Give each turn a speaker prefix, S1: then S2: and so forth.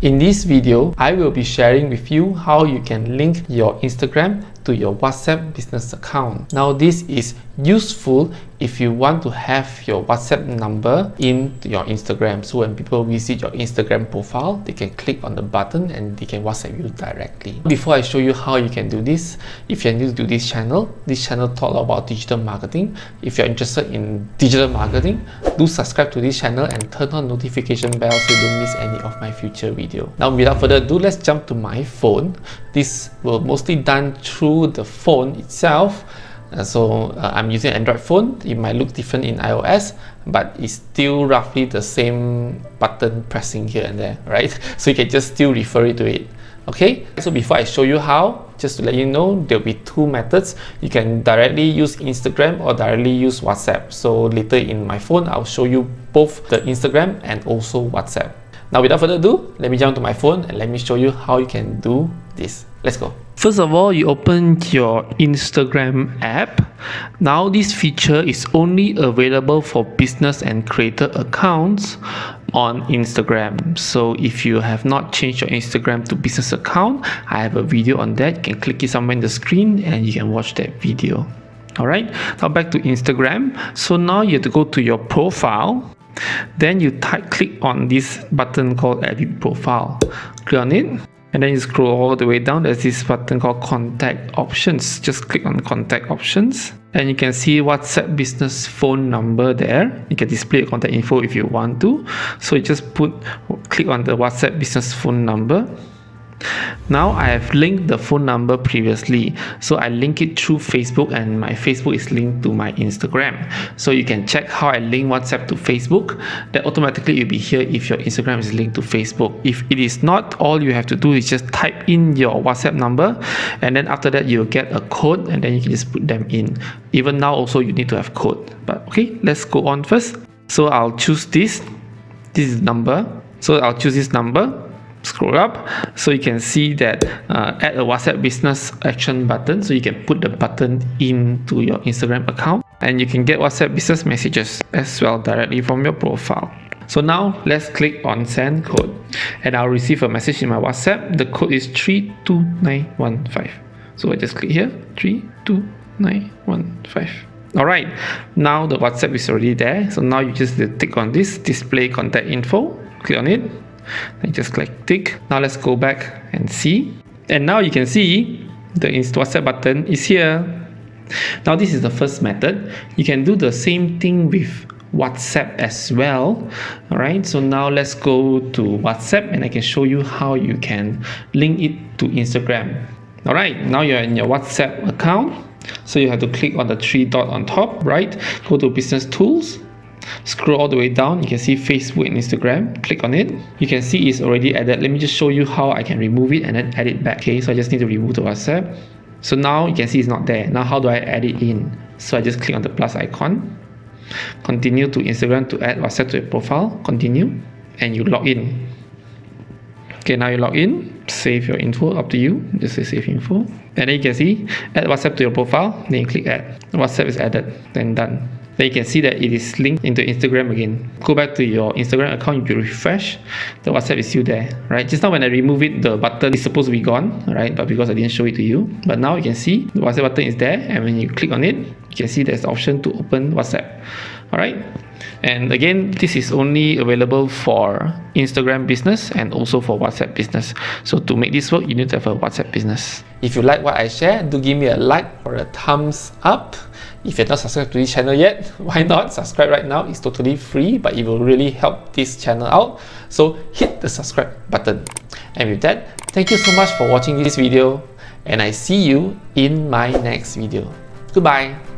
S1: In this video, I will be sharing with you how you can link your Instagram to your WhatsApp business account. Now this is useful if you want to have your WhatsApp number in your Instagram. So when people visit your Instagram profile, they can click on the button and they can WhatsApp you directly. Before I show you how you can do this, if you're new to this channel talks about digital marketing. If you're interested in digital marketing, do subscribe to this channel and turn on notification bell so you don't miss any of my future video. Now without further ado, let's jump to my phone. This will mostly done through the phone itself. I'm using an Android phone. It might look different in iOS, but it's still roughly the same button pressing here and there, right? So you can just still refer it to it. Okay, so before I show you how, just to let you know, there'll be two methods. You can directly use Instagram or directly use WhatsApp. So later in my phone, I'll show you both the Instagram and also WhatsApp. Now without further ado, let me jump to my phone and let me show you how you can do this. Let's go. First of all, you open your Instagram app. Now this feature is only available for business and creator accounts on Instagram. So if you have not changed your Instagram to business account, I have a video on that. You can click it somewhere in the screen and you can watch that video. Alright, now back to Instagram. So now you have to go to your profile. Then you click on this button called Edit Profile. Click on it. And then you scroll all the way down. There's this button called Contact Options. Just click on Contact Options. And you can see WhatsApp business phone number there. You can display your contact info if you want to. So you just click on the WhatsApp business phone number. Now I have linked the phone number previously, so I link it through Facebook and my Facebook is linked to my Instagram. So you can check how I link WhatsApp to Facebook. That automatically will be here if your Instagram is linked to Facebook. If it is not, all you have to do is just type in your WhatsApp number, and then after that you'll get a code and then you can just put them in. Even now also you need to have code. But okay, let's go on first. So I'll choose this is number. So I'll choose this number. Scroll up, so you can see that add a WhatsApp business action button, so you can put the button into your Instagram account and you can get WhatsApp business messages as well directly from your profile. So now let's click on send code and I'll receive a message in my WhatsApp. The code is 32915. So I just click here, 32915. Alright, now the WhatsApp is already there. So now you just click on this display contact info, click on it. Then just click tick. Now let's go back and see. And now you can see the WhatsApp button is here. Now this is the first method. You can do the same thing with WhatsApp as well. Alright, so now let's go to WhatsApp and I can show you how you can link it to Instagram. Alright, now you're in your WhatsApp account. So you have to click on the three dot on top, right? Go to business tools. Scroll all the way down, you can see Facebook and Instagram. Click on it. You can see it's already added. Let me just show you how I can remove it and then add it back. Okay, so I just need to remove the WhatsApp. So now you can see it's not there. Now how do I add it in? So I just click on the plus icon. Continue to Instagram to add WhatsApp to your profile. Continue. And you log in. Okay, now you log in. Save your info, up to you. Just say save info. And then you can see add WhatsApp to your profile. Then you click add. WhatsApp is added. Then done. Then you can see that it is linked into Instagram again. Go back to your Instagram account, you refresh, the WhatsApp is still there, right? Just now when I remove it, the button is supposed to be gone, right? But because I didn't show it to you. But now you can see the WhatsApp button is there, and when you click on it, you can see there's the option to open WhatsApp. Alright? And again, this is only available for Instagram business and also for WhatsApp business. So to make this work, you need to have a WhatsApp business. If you like what I share, do give me a like or a thumbs up. If you're not subscribed to this channel yet, why not? Subscribe right now. It's totally free, but it will really help this channel out. So hit the subscribe button. And with that, thank you so much for watching this video, and I see you in my next video. Goodbye.